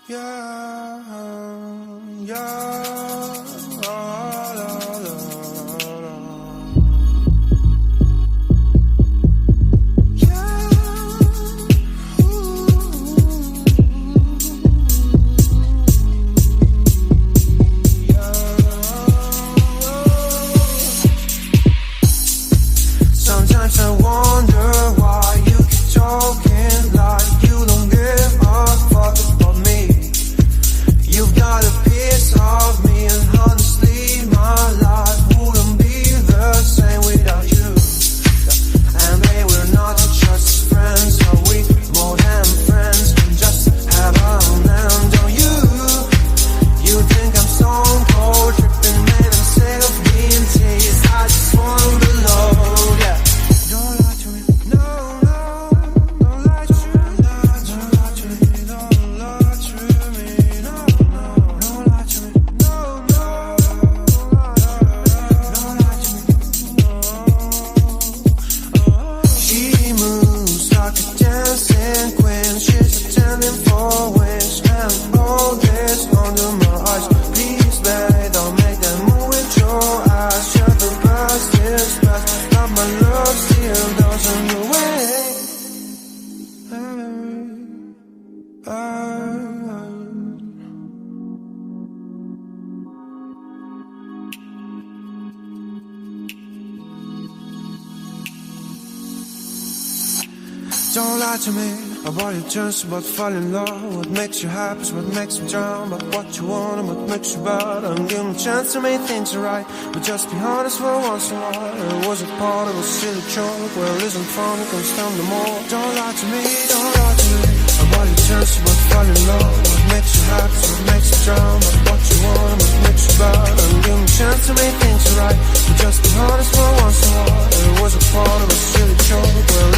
Yeah, yeah, la, la, la, la. Yeah, sometimes I wonder why you keep talking like you don't give a fuck about me. You've got a piece of me, and honestly, my life wouldn't be the same without you. And babe, we're not just friends, are we more than friends? We just have a land on you. You think I'm stone cold, tripping, man, I'm sick of being teased. I just wanna belong, yeah. Don't lie to me, no, no, don't lie to me, don't lie to me, don't lie to me, no, no, don't lie to me, no, no, don't lie to me, She moves like a dancing queen, she's attending for wings, and all this under my eyes. Please, babe, don't make that move with your eyes. Shut the past is past, but my love still doesn't go away. Don't lie to me about your chance about falling in love. What makes you happy is what makes you drown. But what you want and what makes you bad, and give me a chance to make things right. But just be honest for once in a while. It was a part of a silly joke where it isn't fun, it can stand no more. Don't lie to me, don't lie to me about your chance about falling in love. What makes you happy is what makes you drown. But what you want and what makes you bad, and give me a chance to make things right. But just be honest for once in a while. It was a part of a silly joke where